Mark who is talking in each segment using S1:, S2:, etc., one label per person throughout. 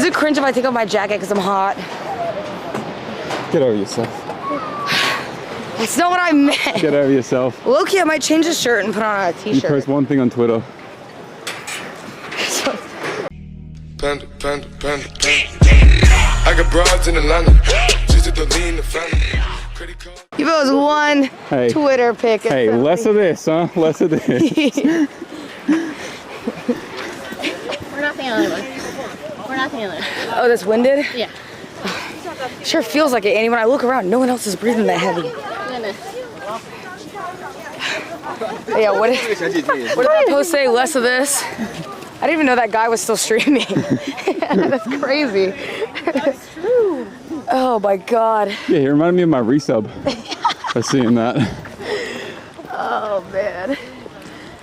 S1: it cringe if I take off my jacket because I'm hot?
S2: Get over yourself.
S1: That's not what I meant.
S2: Get over yourself.
S1: Low-key, I might change the shirt and put on a t-shirt.
S2: You post one thing on Twitter.
S3: Panda, panda, panda, panda. I got broads in Atlanta. She's the lean the family. Credit card.
S1: You post one Twitter pic.
S2: Hey, less of this, huh? Less of this.
S4: We're not the only one. We're not the only one.
S1: Oh, that's winded?
S4: Yeah.
S1: Sure feels like it, Annie. When I look around, no one else is breathing that heavy. Yeah, what did that post say? Less of this? I didn't even know that guy was still streaming. That's crazy. Oh my God.
S2: Yeah, he reminded me of my resub by seeing that.
S1: Oh man.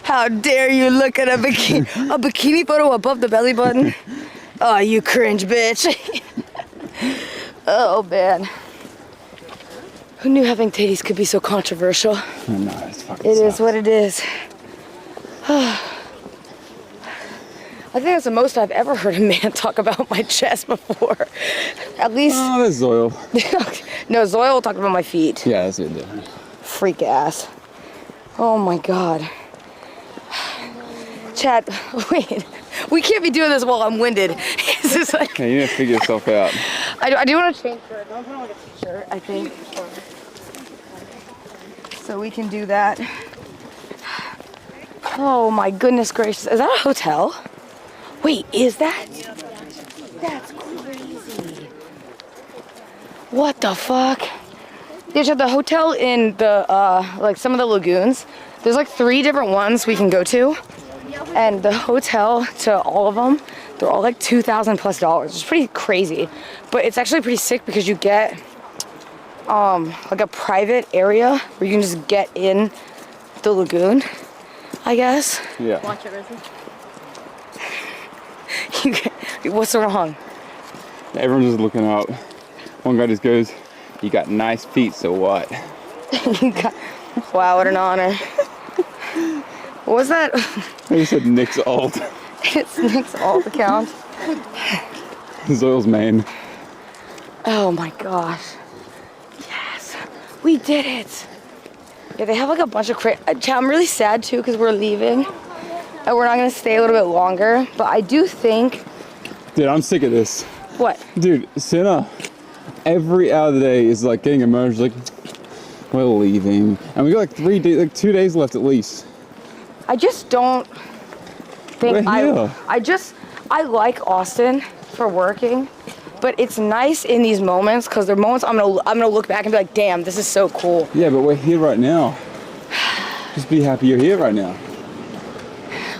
S1: How dare you look at a bikini photo above the belly button? Oh, you cringe bitch. Oh man. Who knew having titties could be so controversial?
S2: No, it's fucking
S1: It is what it is. I think that's the most I've ever heard a man talk about my chest before. At least.
S2: Oh, that's Zoil.
S1: No, Zoil talked about my feet.
S2: Yeah, that's it. Dude.
S1: Freak ass. Oh my God. Chat, wait. We can't be doing this while I'm winded. It's just like.
S2: Yeah, you need to figure yourself out.
S1: I do want to change shirt. Don't put on like a t-shirt, I think. So we can do that. Oh my goodness gracious. Is that a hotel? Wait, is that? That's crazy. What the fuck? There's the hotel in the, like some of the lagoons. There's like 3 different ones we can go to. And the hotel to all of them, they're all like $2,000+ It's pretty crazy. But it's actually pretty sick because you get like a private area where you can just get in the lagoon, I guess.
S2: Yeah.
S4: Watch it, Rosie.
S1: What's wrong?
S2: Everyone's just looking up. One guy just goes, "You got nice feet, so what?"
S1: Wow, what an honor. What was that?
S2: He said Nick's alt.
S1: It's Nick's alt account.
S2: Zoil's main.
S1: Oh my gosh. Yes. We did it. Yeah, they have like a bunch of I'm really sad too because we're leaving. And we're not going to stay a little bit longer. But I do think...
S2: Dude, I'm sick of this.
S1: What?
S2: Dude, Senna, every hour of the day is like getting emerged like, we're leaving. And we got like 2 days left at least.
S1: I just don't think
S2: I
S1: like Austin for working, but it's nice in these moments because they're moments I'm gonna look back and be like, damn, this is so cool.
S2: Yeah, but we're here right now. Just be happy you're here right now.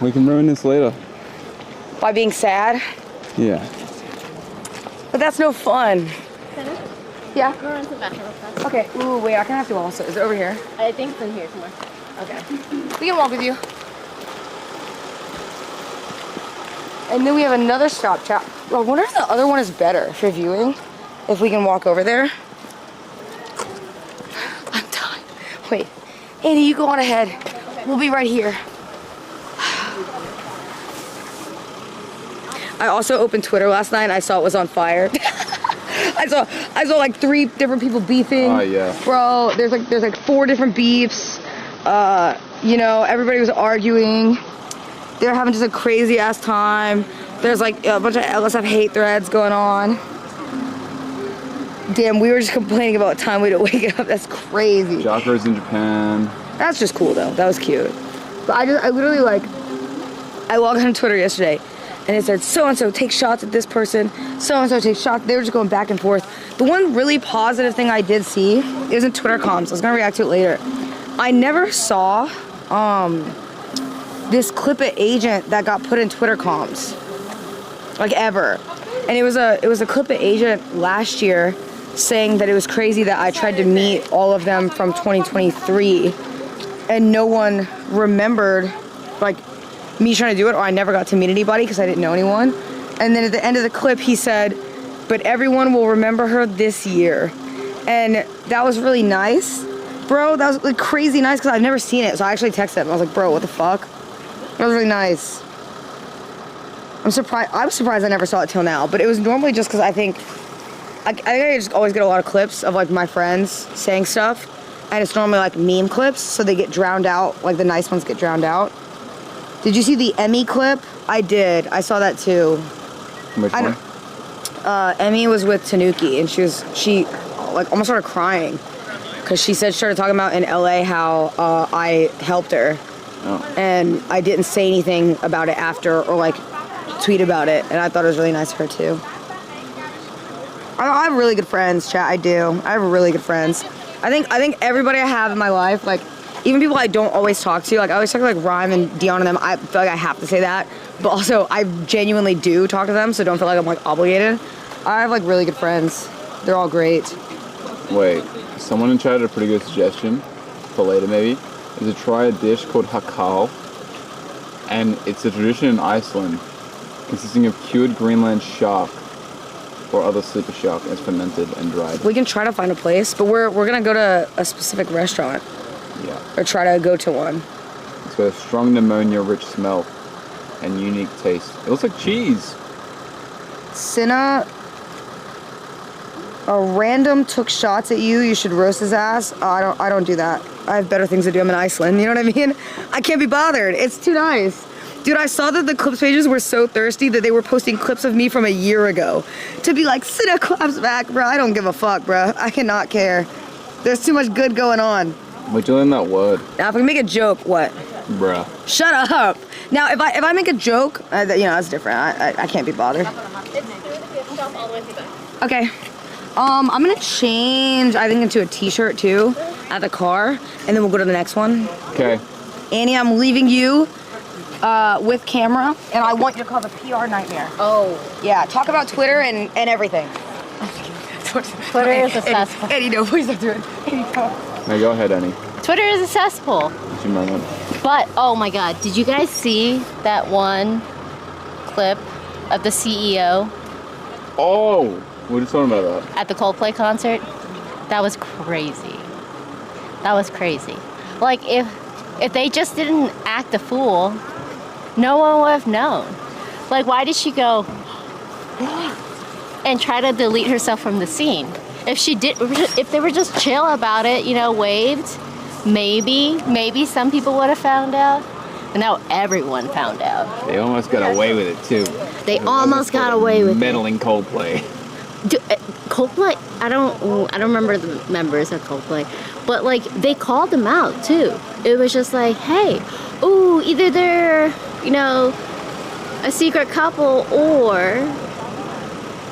S2: We can ruin this later.
S1: By being sad?
S2: Yeah.
S1: But that's no fun. Yeah?
S4: Go run to the bathroom real fast.
S1: Okay. Ooh, wait, I can have to also. Is it over here?
S4: I think it's in here somewhere.
S1: Okay. We can walk with you. And then we have another stop chat. I wonder if the other one is better for viewing. If we can walk over there. I'm done. Wait. Annie, you go on ahead. We'll be right here. I also opened Twitter last night and I saw it was on fire. I saw like 3 different people beefing.
S2: Oh yeah.
S1: Bro, there's like 4 different beefs. You know, everybody was arguing. They're having just a crazy ass time. There's like a bunch of LSF hate threads going on. Damn, we were just complaining about what time we had to wake up. That's crazy.
S2: Jocko's in Japan.
S1: That's just cool though. That was cute. But I literally like, I logged on Twitter yesterday and it said so-and-so takes shots at this person, so-and-so takes shots. They were just going back and forth. The one really positive thing I did see is in Twitter comms. I was gonna react to it later. I never saw this clip of Agent that got put in Twitter comms, like ever. And it was a clip of Agent last year saying that it was crazy that I tried to meet all of them from 2023 and no one remembered like me trying to do it, or I never got to meet anybody because I didn't know anyone. And then at the end of the clip he said, but everyone will remember her this year. And that was really nice. Bro, that was like crazy nice because I've never seen it. So I actually texted him. I was like, bro, what the fuck? That was really nice. I'm surprised. I was surprised I never saw it till now. But it was normally just because I think I just always get a lot of clips of like my friends saying stuff, and it's normally like meme clips, so they get drowned out. Like the nice ones get drowned out. Did you see the Emmy clip? I did. I saw that too.
S2: Which one?
S1: Emmy was with Tanuki, and she like almost started crying because she started talking about in LA how I helped her, and I didn't say anything about it after or like tweet about it, and I thought it was really nice of her too. I have really good friends, chat. I do. I have really good friends. I think everybody I have in my life, like even people I don't always talk to, like I always talk to like Rhyme and Dion and them. I feel like I have to say that, but also I genuinely do talk to them, so don't feel like I'm like obligated. I have like really good friends. They're all great.
S2: Wait, someone in chat had a pretty good suggestion for later maybe. Is to try a dish called hakal, and it's a tradition in Iceland consisting of cured Greenland shark or other sleeper shark and it's fermented and dried.
S1: We can try to find a place, but we're gonna go to a specific restaurant.
S2: Yeah.
S1: Or try to go to one.
S2: It's got a strong pneumonia-rich smell and unique taste. It looks like cheese.
S1: Cinna, a random took shots at you. You should roast his ass. I don't do that. I have better things to do. I'm in Iceland. You know what I mean? I can't be bothered. It's too nice. Dude, I saw that the clips pages were so thirsty that they were posting clips of me from a year ago. To be like, Cinna claps back, bro. I don't give a fuck, bro. I cannot care. There's too much good going on.
S2: Wait, you learn that word.
S1: Now, if we make a joke, what?
S2: Bruh.
S1: Shut up. Now, if I make a joke, you know, that's different. I can't be bothered. Okay. I'm gonna change, I think, into a t-shirt too at the car, and then we'll go to the next one.
S2: Okay.
S1: Annie, I'm leaving you with camera, and I want you to call the PR nightmare.
S4: Oh.
S1: Yeah, talk about Twitter and everything.
S4: Twitter is a cesspool.
S1: Annie, no, please don't do it. Annie, no.
S2: Now go ahead, Annie.
S4: Twitter is a cesspool.
S2: It's your moment.
S4: But, oh my God, did you guys see that one clip of the CEO
S2: Oh! We're just talking about that.
S4: at the Coldplay concert? That was crazy. That was crazy. Like, if they just didn't act a fool, no one would have known. Like, why did she go and try to delete herself from the scene? If they were just chill about it, you know, waved, maybe some people would have found out. But now everyone found out.
S2: They almost got away with it too.
S4: They almost got away with it.
S2: Meddling Coldplay.
S4: Coldplay, I don't remember the members of Coldplay, but like they called them out too. It was just like, hey, ooh, either they're, you know, a secret couple or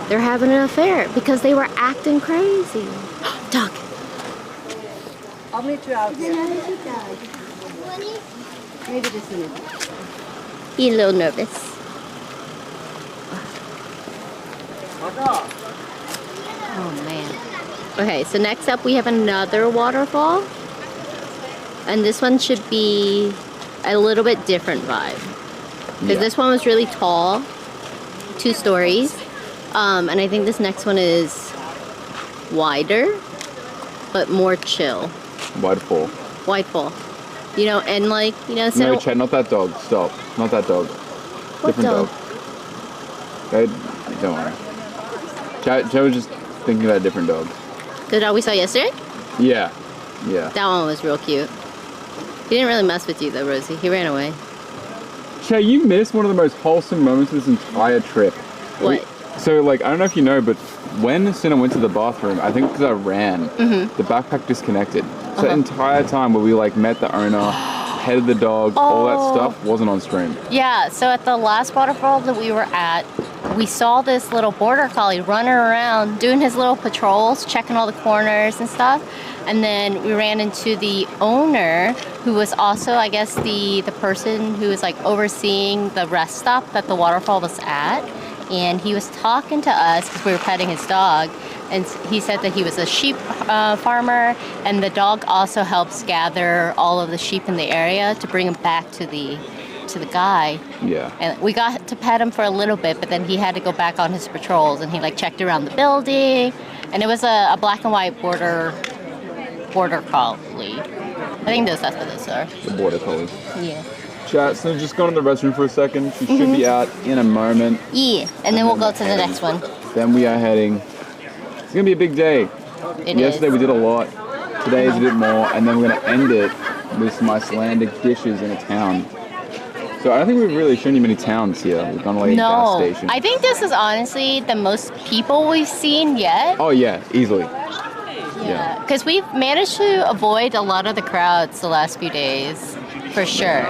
S4: they're having an affair because they were acting crazy. Doug.
S1: I'll meet you out here.
S4: Maybe just a little. He's a little nervous. Oh man. Okay, so next up we have another waterfall. And this one should be a little bit different vibe. Because this one was really tall, 2 stories. And I think this next one is wider, but more chill.
S2: Widefall.
S4: Widefall. You know, and like, you know,
S2: No, Chet, not that dog. Stop. Not that dog.
S4: What
S2: Different
S4: dog?
S2: Okay, don't worry. Chet was just thinking about a different dog.
S4: The dog we saw yesterday?
S2: Yeah. Yeah.
S4: That one was real cute. He didn't really mess with you though, Rosie. He ran away.
S2: Chet, you missed one of the most wholesome moments of this entire trip.
S4: What?
S2: So, like, I don't know if you know, but when Cinna went to the bathroom, I think because I ran, the backpack disconnected. So the entire time where we, like, met the owner, petted the dog, all that stuff wasn't on stream.
S4: Yeah, so at the last waterfall that we were at, we saw this little border collie running around, doing his little patrols, checking all the corners and stuff. And then we ran into the owner, who was also, I guess, the person who was, like, overseeing the rest stop that the waterfall was at. And he was talking to us because we were petting his dog, and he said that he was a sheep farmer, and the dog also helps gather all of the sheep in the area to bring them back to the guy.
S2: Yeah.
S4: And we got to pet him for a little bit, but then he had to go back on his patrols, and he like checked around the building, and it was a black and white border collie. I think that's what those are.
S2: The border collie.
S4: Yeah.
S2: chat. So just going to the restroom for a second. She should be out in a moment.
S4: Yeah, and then we'll go to the next one.
S2: Then we are heading. It's gonna be a big day. Yesterday we did a lot. Today is a bit more, and then we're gonna end it with some Icelandic dishes in a town. So I don't think we've really shown you many towns here. We've gone away
S4: No,
S2: gas station.
S4: I think this is honestly the most people we've seen yet.
S2: Oh yeah, easily.
S4: Yeah, because we've managed to avoid a lot of the crowds the last few days, for sure.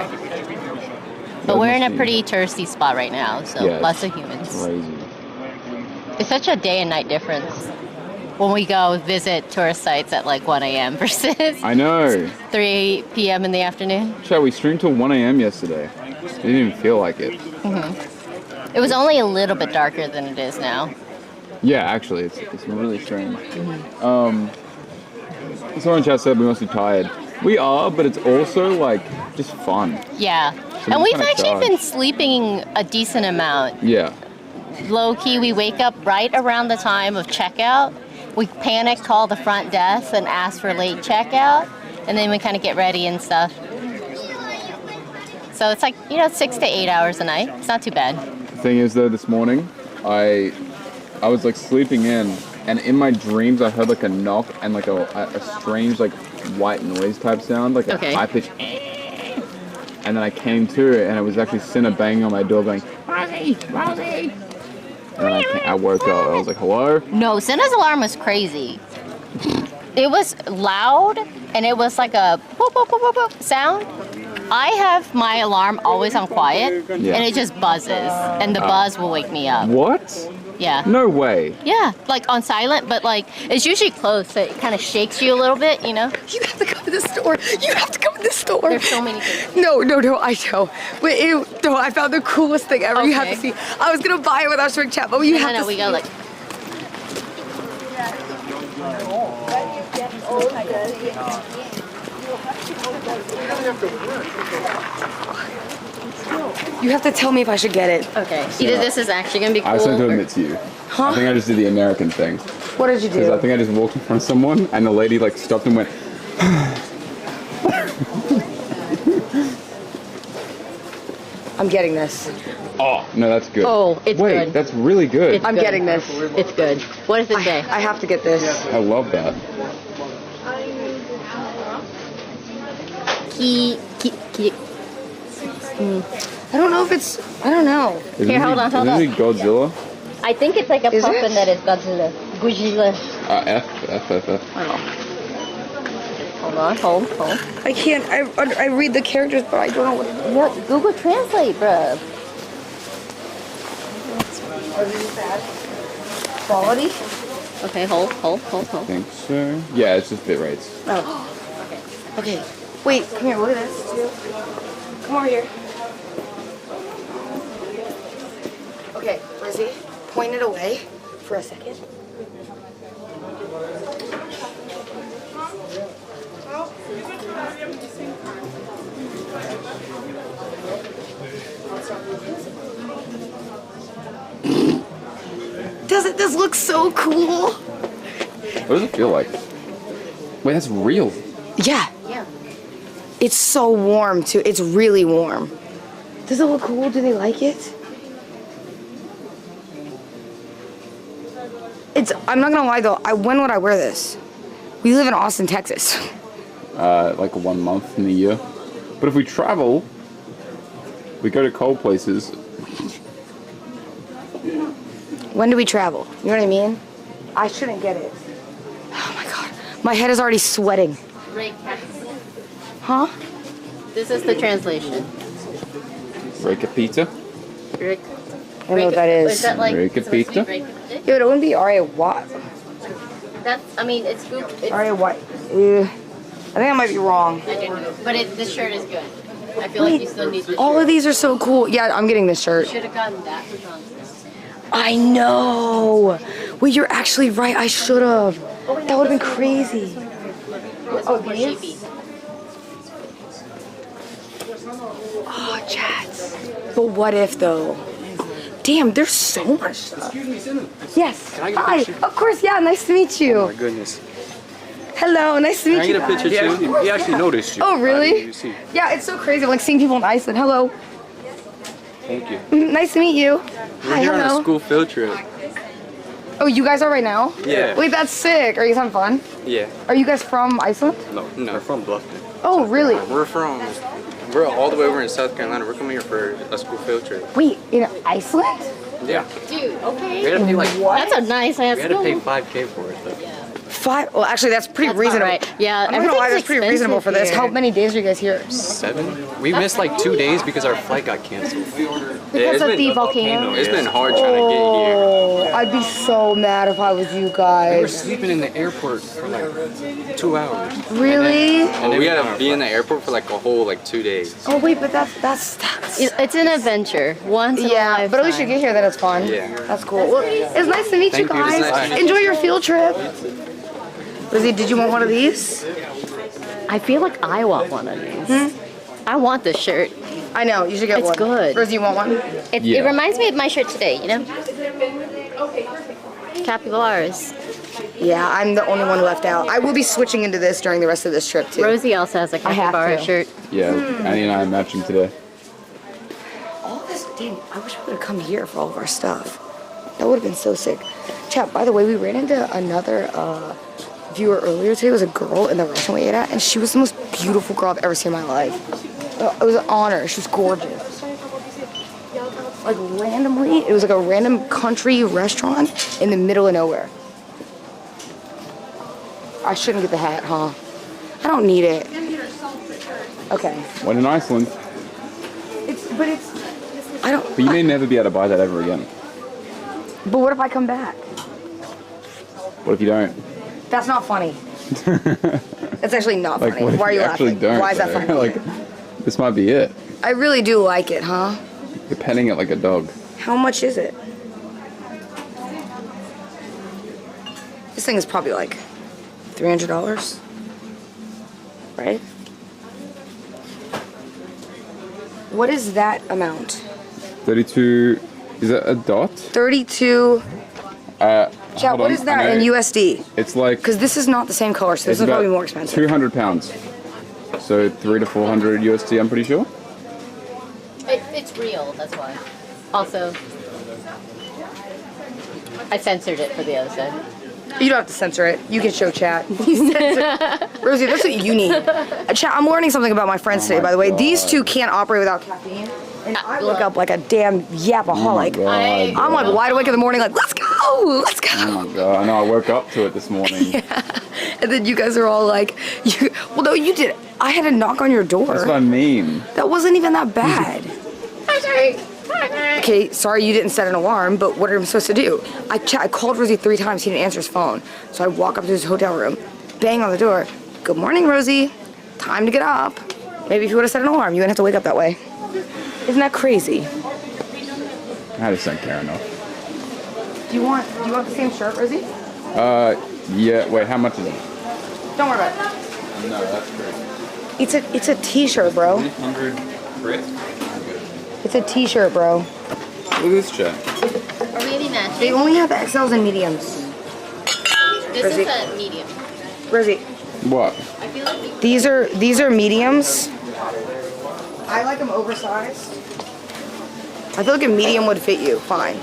S4: But we're in a pretty touristy spot right now, so
S2: Yeah,
S4: lots
S2: it's
S4: of humans.
S2: Crazy.
S4: It's such a day and night difference when we go visit tourist sites at like 1 a.m. versus
S2: I know.
S4: 3 p.m. in the afternoon.
S2: Chad, we streamed till 1 a.m. yesterday. It didn't even feel like it.
S4: It was only a little bit darker than it is now.
S2: Yeah, actually, it's really strange. Someone in chat said we must be tired. We are, but it's also like just fun.
S4: Yeah.
S2: So
S4: And
S2: we
S4: we've
S2: kinda
S4: actually
S2: charge.
S4: been sleeping a decent amount.
S2: Yeah.
S4: Low key, we wake up right around the time of checkout. We panic, call the front desk, and ask for late checkout. And then we kind of get ready and stuff. So it's like, 6 to 8 hours a night. It's not too bad.
S2: The thing is though, this morning, I was like sleeping in, and in my dreams I heard like a knock and like a strange like white noise type sound, like
S4: Okay.
S2: a high pitch. And then I came to, and it was actually Cinna banging on my door, going, "Rosie, Rosie!" And then I woke up. I was like, "Hello."
S4: No, Cinna's alarm was crazy. It was loud, and it was like a boop, boop, boop, boop, boop sound. I have my alarm always on quiet,
S2: Yeah.
S4: and it just buzzes, and the buzz will wake me up.
S2: What?
S4: Yeah.
S2: No way.
S4: Yeah, like on silent, but like it's usually closed, so it kind of shakes you a little bit,
S1: You have to come to the store. You have to come to the store.
S4: There's so many things.
S1: No, I know. But no, I found the coolest thing ever. You have to
S4: Okay.
S1: see. I was gonna buy it without showing chat, but you have to
S4: No, we
S1: see.
S4: go like.
S1: You have to tell me if I should get it.
S4: Okay. Either this is actually gonna be cool.
S2: I just have to admit to you. I think I just did the American thing.
S1: What did you
S2: Because I
S1: do?
S2: think I just walked in front of someone, and the lady like stopped and went,
S1: I'm getting this.
S2: "Oh, no, that's good."
S4: Oh, it's
S2: Wait,
S4: good.
S2: that's really good.
S4: It's
S1: I'm
S4: good.
S1: getting this.
S4: It's good. What does it say?
S1: I have to get this.
S2: I love that.
S4: Ki.
S1: I don't know if it's. I don't know.
S4: Here, hold on, hold
S2: Isn't
S4: on.
S2: it Godzilla?
S4: I think it's like a
S1: Is it?
S4: pumpkin that is Godzilla. Godzilla.
S2: F.
S4: Hold on, hold.
S1: I can't. I read the characters, but I don't know what.
S4: Yeah, Google Translate, bruh.
S1: Are these bad? Quality?
S4: Okay, hold.
S2: I think so. Yeah, it's just bit rates.
S1: Oh. Okay. Wait. Come here. Look at this too. Come over here. Okay, Lizzie, point it away for a second. Doesn't this look so cool?
S2: What does it feel like? Wait, that's real.
S1: Yeah,
S4: Yeah.
S1: it's so warm too. It's really warm. Does it look cool? Do they like it? I'm not gonna lie though, when would I wear this? We live in Austin, Texas.
S2: Like 1 month in the year. But if we travel, we go to cold places.
S1: When do we travel? You know what I mean? I shouldn't get it. Oh my god. My head is already sweating. Huh?
S4: This is the translation.
S2: Reka pizza.
S4: Rick.
S1: I don't know what that is.
S4: Is that like
S2: Rika
S4: supposed to be
S2: pizza?
S4: Rika?
S1: Yeah, but it wouldn't be R-A-Y.
S4: That's. I mean, it's Google. It's,
S1: R-A-Y. I think I might be wrong.
S4: I didn't know. But this shirt is good. I feel like you still need this
S1: All
S4: shirt.
S1: of these are so cool. Yeah, I'm getting this shirt.
S4: Should have gotten that for Johnson.
S1: I know. Wait, you're actually right. I should have. That would have been crazy.
S4: This
S1: Oh,
S4: was more
S1: these?
S4: sheepy.
S1: Oh, chats. But what if though? Damn, there's so much stuff. Yes. Hi. Of course. Yeah. Nice to meet you.
S5: Oh my goodness.
S1: Hello, nice to meet
S5: Can I
S1: you.
S5: get a picture
S1: guys.
S5: too? He actually noticed you.
S1: Oh, really?
S5: You see.
S1: Yeah, it's so crazy. I'm like seeing people in Iceland. Hello.
S5: Thank you.
S1: Nice to meet you.
S5: We're
S1: Hi,
S5: here on
S1: hello.
S5: a school field trip.
S1: Oh, you guys are right now?
S5: Yeah.
S1: Wait, that's sick. Are you guys having fun?
S5: Yeah.
S1: Are you guys from Iceland?
S5: No, we're from Bluffton.
S1: Oh, really?
S5: We're all the way over in South Carolina. We're coming here for a school field trip.
S1: Wait, in Iceland?
S5: Yeah.
S4: Dude, okay.
S5: We had to pay like
S4: That's a nice ass
S5: we had to
S4: school.
S5: pay $5K for it though.
S1: Well, actually, that's pretty
S4: That's
S1: reasonable.
S4: about right. Yeah,
S1: I'm not gonna lie, that's
S4: everything's
S1: pretty reasonable for this.
S4: expensive
S1: How
S4: here.
S1: many days are you guys here?
S5: 7? We missed like 2 days because our flight got canceled.
S1: Because of the volcano?
S5: It's been hard trying to get here.
S1: Oh, I'd be so mad if I was you
S5: We were
S1: guys.
S5: sleeping in the airport for like 2 hours.
S1: Really?
S5: And then we had to be in the airport for like a whole like 2 days.
S1: Oh wait, but that's
S4: It's an adventure. Once in a
S1: yeah.
S4: lifetime.
S1: But at least you get here, then it's fun.
S5: Yeah.
S1: That's cool. Well, it's nice to meet
S5: Thank
S1: you
S5: you. It's
S1: guys.
S5: nice to meet you.
S1: Enjoy your field trip. Lizzie, did you want one of these?
S4: I feel like I want one of these. I want this shirt.
S1: I know, you should get
S4: It's
S1: one.
S4: good.
S1: Rosie, you want one?
S4: It
S2: Yeah.
S4: reminds me of my shirt today, you know? Capybaras.
S1: Yeah, I'm the only one left out. I will be switching into this during the rest of this trip too.
S4: Rosie also has a
S1: I have
S4: capybara
S1: to.
S4: shirt.
S2: Yeah, Annie and I are matching today.
S1: All this, damn, I wish we would have come here for all of our stuff. That would have been so sick. Chat, by the way, we ran into another viewer earlier today. It was a girl in the restaurant we ate at, and she was the most beautiful girl I've ever seen in my life. It was an honor. She was gorgeous. Like randomly, it was like a random country restaurant in the middle of nowhere. I shouldn't get the hat, huh? I don't need it. Okay.
S2: When in Iceland,
S1: But I don't.
S2: but you may never be able to buy that ever again.
S1: But what if I come back?
S2: What if you don't?
S1: That's not funny. It's actually not
S2: Like,
S1: funny.
S2: what if
S1: Why are you
S2: actually
S1: laughing?
S2: don't?
S1: Why is that
S2: though?
S1: funny?
S2: Like, this might be it.
S1: I really do like it, huh?
S2: You're petting it like a dog.
S1: How much is it? This thing is probably like $300, right? What is that amount?
S2: 32. Is that a dot?
S1: 32. Chat,
S2: Hold
S1: what
S2: on,
S1: is
S2: I
S1: that in
S2: know.
S1: USD?
S2: It's like.
S1: Because this is not the same color, so this
S2: it's
S1: is probably
S2: about
S1: more expensive.
S2: 200 pounds. So 300 to 400 USD, I'm pretty sure.
S4: It's real, that's why. Also, I censored it for the other side.
S1: You don't have to censor it. You can show chat. You censor. Rosie, that's what you need. Chat, I'm learning something about my friends today,
S2: my
S1: by the way.
S2: God.
S1: These two can't operate without caffeine. And I wake up like a damn yapaholic.
S2: Oh my God.
S1: I'm like wide awake in the morning, like, let's go, let's go.
S2: Oh my God. I know, I woke up to it this morning.
S1: And then you guys are all like, well, no, you did. I had to knock on your door.
S2: That's what I mean.
S1: That wasn't even that bad. Okay, sorry you didn't set an alarm, but what am I supposed to do? I called Rosie 3 times, he didn't answer his phone. So I walk up to his hotel room, bang on the door. Good morning, Rosie. Time to get up. Maybe if you would have set an alarm, you wouldn't have to wake up that way. Isn't that crazy?
S2: I had to send Karen off.
S1: Do you want the same shirt, Rosie?
S2: Yeah, wait, how much is it?
S1: Don't worry about it.
S2: No, that's great.
S1: It's a t-shirt, bro.
S2: 300 Brit?
S1: It's a t-shirt, bro.
S2: Look at this shirt.
S4: Are we any matching?
S1: They only have XLs and mediums.
S4: This
S1: Rosie.
S4: is a medium.
S1: Rosie,
S2: What?
S4: I feel like
S1: these are mediums. I like them oversized. I feel like a medium would fit you fine.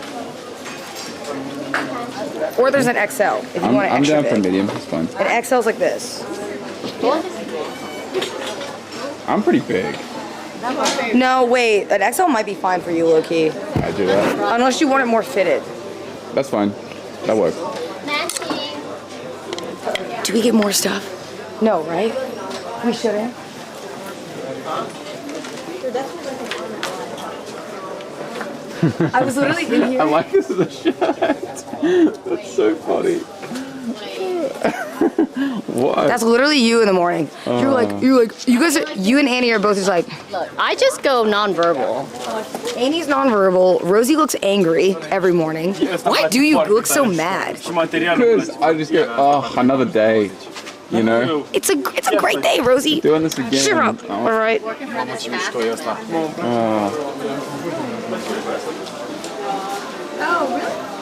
S1: Or there's an XL if you want an
S2: I'm
S1: extra
S2: down for
S1: big.
S2: medium, it's fine.
S1: An XL's like this.
S2: I'm pretty big.
S1: No, wait, an XL might be fine for you, low-key.
S2: I do that.
S1: Unless you want it more fitted.
S2: That's fine. That works.
S4: matching.
S1: Do we get more stuff? No, right? We shouldn't. I was literally in
S2: I
S1: here.
S2: like this as a shirt. That's so funny. What?
S1: That's literally you in the morning. You're like, you and Annie are both just like,
S4: Look, I just go nonverbal.
S1: Annie's nonverbal. Rosie looks angry every morning. Why do you look so mad?
S2: Because I just go, oh, another day. You know?
S1: It's a great day, Rosie.
S2: Doing this again.
S1: Shut up.
S2: Oh.
S1: All right.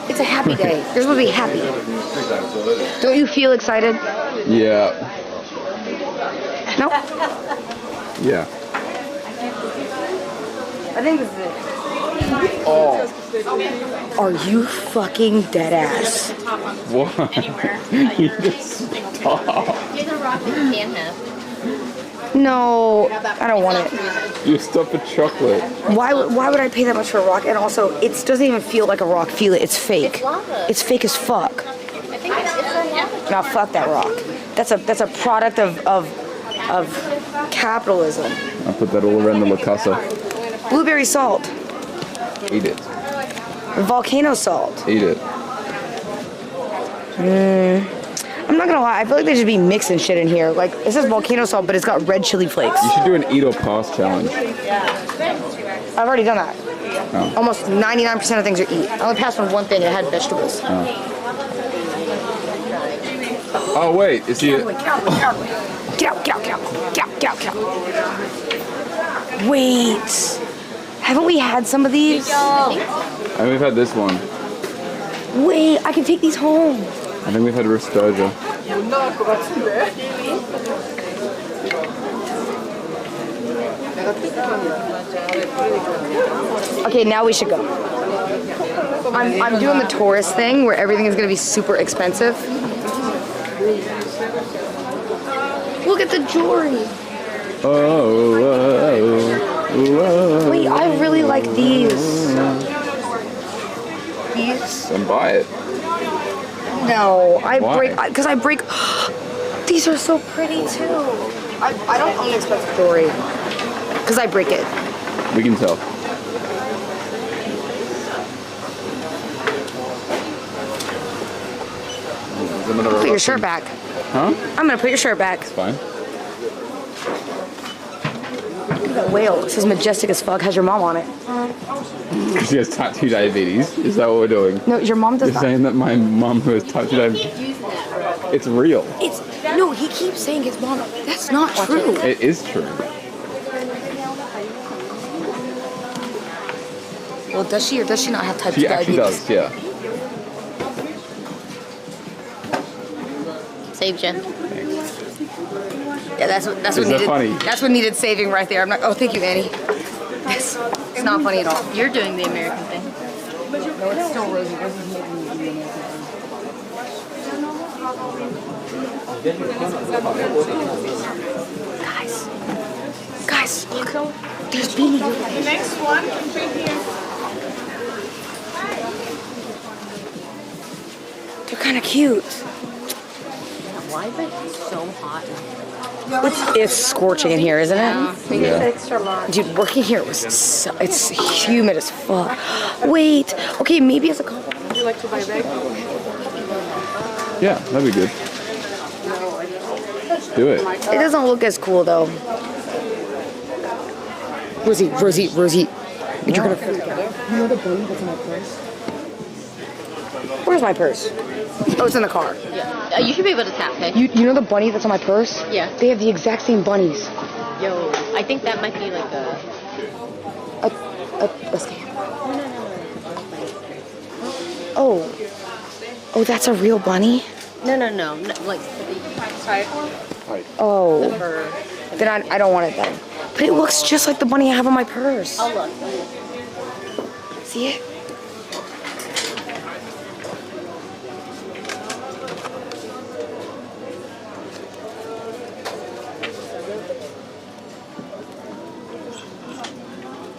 S1: It's a happy day. You're supposed to be happy. Don't you feel excited?
S2: Yeah.
S1: No?
S2: Yeah.
S1: I think this is it. Oh. Are you fucking dead ass?
S2: What? You just stop.
S4: Here's a rock that you can have.
S1: No, I don't want it.
S2: You stop at chocolate.
S1: Why would I pay that much for a rock? And also, it doesn't even feel like a rock. Feel it. It's fake.
S4: It's lava.
S1: It's fake as fuck.
S4: I think it's a lava.
S1: Now fuck that rock. That's a product of capitalism.
S2: I put that all around the La Casa.
S1: Blueberry salt.
S2: Eat it.
S1: Volcano salt.
S2: Eat it.
S1: I'm not gonna lie, I feel like they should be mixing shit in here. Like, it says volcano salt, but it's got red chili flakes.
S2: You should do an eat or pass challenge.
S1: I've already done that.
S2: Oh.
S1: Almost 99% of things are eat. I only passed on one thing, it had vegetables.
S2: Oh wait, is he?
S1: Get out, get out, get out, get out, get out. Wait. Haven't we had some of these?
S2: And we've had this one.
S1: Wait, I can take these home.
S2: I think we've had Ristoja.
S1: Okay, now we should go. I'm doing the tourist thing where everything is gonna be super expensive. Look at the jewelry. Wait, I really like these. These?
S2: Then buy it.
S1: No,
S2: Why?
S1: because I break. These are so pretty too. I don't own expensive jewelry because I break it.
S2: We can tell.
S1: Put your shirt back.
S2: Huh?
S1: I'm gonna put your shirt back.
S2: It's fine.
S1: Look at that whale. It says majestic as fuck. Has your mom on it?
S2: Because she has type 2 diabetes. Is that what we're doing?
S1: No, your mom does
S2: You're
S1: not.
S2: saying that my mom who has type 2 diabetes. It's real.
S1: It's no. He keeps saying his mom. That's not true.
S2: It is true.
S1: Well, does she or does she not have type 2
S2: She actually
S1: diabetes?
S2: does, yeah.
S4: Saved you.
S1: Yeah, that's what
S2: Is that
S1: needed.
S2: funny?
S1: That's what needed saving right there. I'm not. Oh, thank you, Annie. It's not funny at all.
S4: You're doing the American thing.
S1: No, it's still Rosie. Rosie's making me do the American thing. Guys, look. There's Beanie Doodles.
S6: The next one can be here.
S1: They're kind of cute.
S4: Why is it so hot?
S1: It's scorching in here, isn't it?
S2: Yeah.
S1: Dude, working here was so, it's humid as fuck. Wait, okay, maybe as a compliment.
S6: Would you like to buy a bag?
S2: Yeah, that'd be good. Do it.
S1: It doesn't look as cool though. Rosie. You're gonna freak out. You know the bunny that's in my purse? Where's my purse? Oh, it's in the car.
S4: You should be able to tap, okay?
S1: You know the bunny that's on my purse?
S4: Yeah.
S1: They have the exact same bunnies.
S4: Yo, I think that might be like a...
S1: A scam. Oh, that's a real bunny?
S4: No, like
S1: Oh,
S4: the fur.
S1: then I don't want it then. But it looks just like the bunny I have on my purse.
S4: Oh, look.
S1: See it?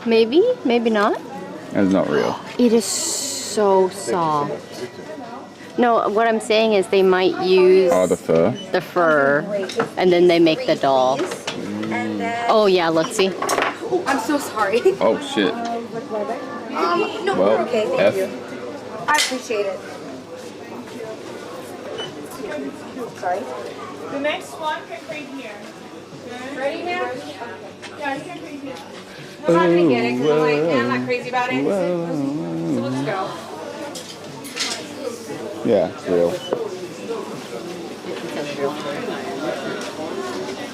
S4: Maybe, maybe not.
S2: It's not real.
S4: It is so soft. No, what I'm saying is they might use
S2: Oh, the fur.
S4: the fur and then they make the doll. Oh yeah, look, see?
S1: I'm so sorry.
S2: Oh, shit.
S1: No,
S2: Well,
S1: okay, thank
S2: F.
S1: you. I appreciate it. Sorry.
S6: The next one can be here. Ready now? Yeah, you can be here. We'll have me get it because I'm not crazy about it. So let's go.
S2: Yeah, it's real.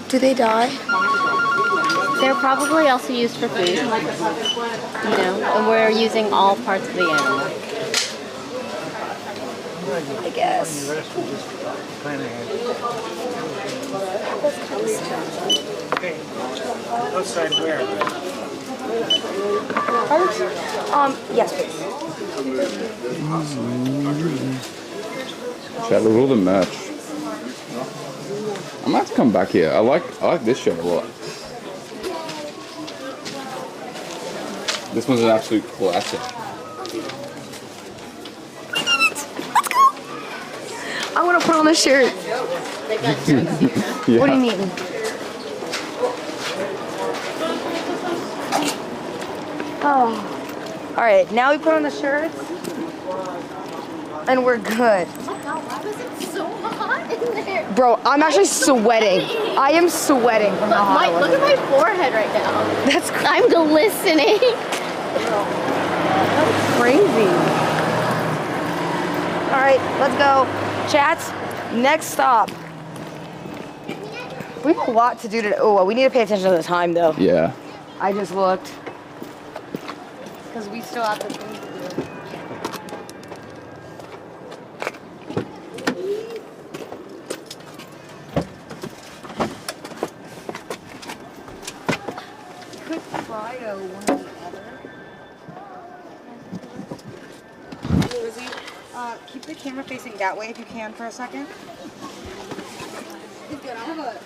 S1: Do they die?
S4: They're probably also used for food, you know, and we're using all parts of the animal.
S1: I guess.
S7: Outside where?
S1: Yes, please.
S2: Chat, look at all the merch. I might have to come back here. I like this shirt a lot. This one's an absolute classic.
S1: I want to put on a shirt.
S2: Yeah.
S1: What do you mean? Oh. All right, now we put on the shirts, and we're good.
S4: Oh my god, why was it so hot in there?
S1: Bro, I'm actually sweating. I am sweating from how hot it was.
S4: Look at my forehead right now.
S1: That's
S4: I'm glistening.
S1: crazy. All right, let's go. Chats, next stop. We have a lot to do today. Oh, we need to pay attention to the time, though.
S2: Yeah.
S1: I just looked. Because we still have the things to do. Could try to one or the other. Lizzie, keep the camera facing that way if you can for a second. It's good. I'm gonna.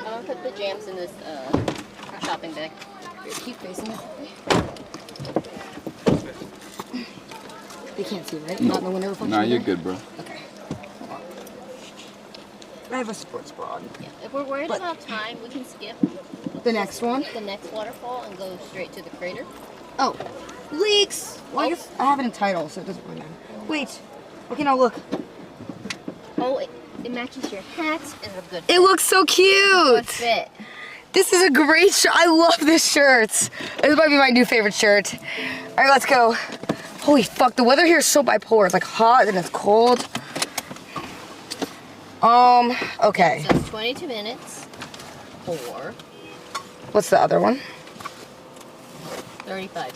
S4: I'm gonna put the jams in this shopping bag.
S1: Keep facing it. They can't see, right? Not in the window reflection.
S2: Nah, you're
S1: either?
S2: good, bro.
S1: Okay. I have a sports bra on.
S4: Yeah. If we're worried
S1: But-
S4: about time, we can skip
S1: The next one?
S4: the next waterfall and go straight to the crater.
S1: Oh, leaks. Well, I guess I have it in title, so it doesn't really matter. Wait. Okay, now look.
S4: Oh, it matches your hat and a good
S1: It looks so
S4: good
S1: cute.
S4: fit.
S1: This is a great shirt. I love this shirt. This might be my new favorite shirt. All right, let's go. Holy fuck, the weather here is so bipolar. It's like hot and it's cold. Okay.
S4: So it's 22 minutes or
S1: What's the other one?
S4: 35.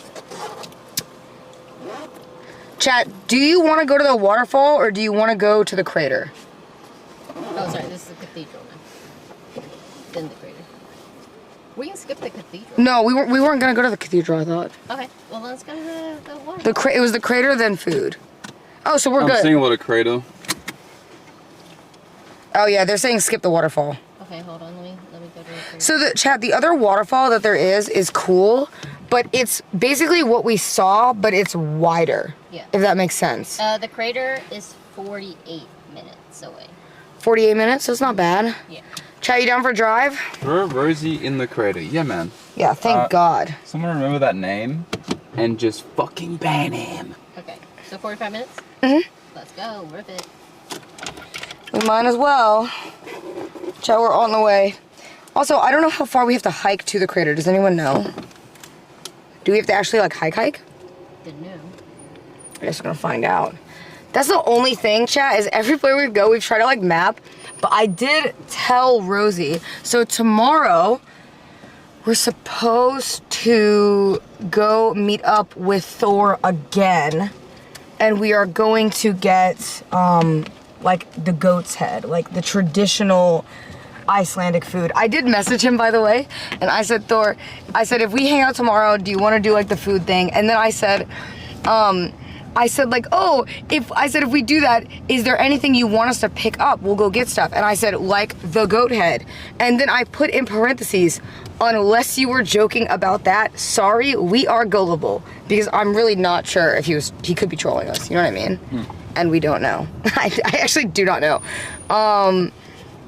S1: Chat, do you want to go to the waterfall or do you want to go to the crater?
S4: Oh, sorry, this is the cathedral now. Then the crater. We can skip the cathedral.
S1: No, we weren't gonna go to the cathedral, I thought.
S4: Okay, well let's go to the water.
S1: It was the crater, then food. Oh, so we're
S2: I'm
S1: good.
S2: seeing a lot of crater.
S1: Oh yeah, they're saying skip the waterfall.
S4: Okay, hold on, let me go to the crater.
S1: So the other waterfall that there is cool, but it's basically what we saw, but it's wider.
S4: Yeah.
S1: If that makes sense.
S4: The crater is 48 minutes away.
S1: 48 minutes, so it's not bad.
S4: Yeah.
S1: Chat, you down for a drive?
S2: Throw Rosie in the crater. Yeah, man.
S1: Yeah, thank God.
S2: Someone remember that name and just fucking ban him.
S4: Okay, so 45 minutes?
S1: Mhm.
S4: Let's go, worth it.
S1: We might as well. Chat, we're on the way. Also, I don't know how far we have to hike to the crater. Does anyone know? Do we have to actually like hike?
S4: Didn't know.
S1: We're just gonna find out. That's the only thing, chat, is everywhere we go, we try to like map. But I did tell Rosie, so tomorrow we're supposed to go meet up with Thor again. And we are going to get like the goat's head, like the traditional Icelandic food. I did message him, by the way, and I said, Thor, I said, if we hang out tomorrow, do you want to do like the food thing? And then I said like, oh, if we do that, is there anything you want us to pick up? We'll go get stuff. And I said, like the goat head. And then I put in parentheses, unless you were joking about that, sorry, we are gullible. Because I'm really not sure if he could be trolling us, you know what I mean? And we don't know. I actually do not know.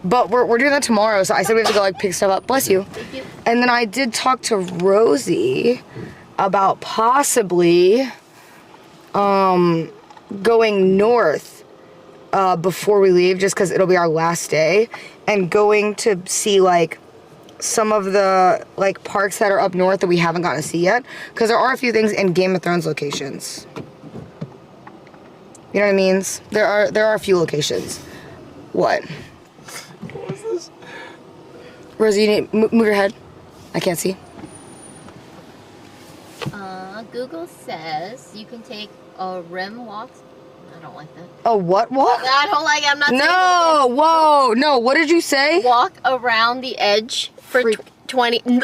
S1: But we're doing that tomorrow, so I said we have to go like pick stuff up. Bless you.
S4: Thank you.
S1: And then I did talk to Rosie about possibly going north before we leave, just because it'll be our last day, and going to see like some of the like parks that are up north that we haven't gotten to see yet, because there are a few things in Game of Thrones locations. You know what I mean? There are a few locations. What?
S2: What is this?
S1: Rosie, you need move your head. I can't see.
S4: Google says you can take a rim walk. I don't like that.
S1: A what walk?
S4: I don't like it. I'm not saying
S1: No, whoa, no. What did you say?
S4: walk around the edge for
S1: Freak.
S4: 20.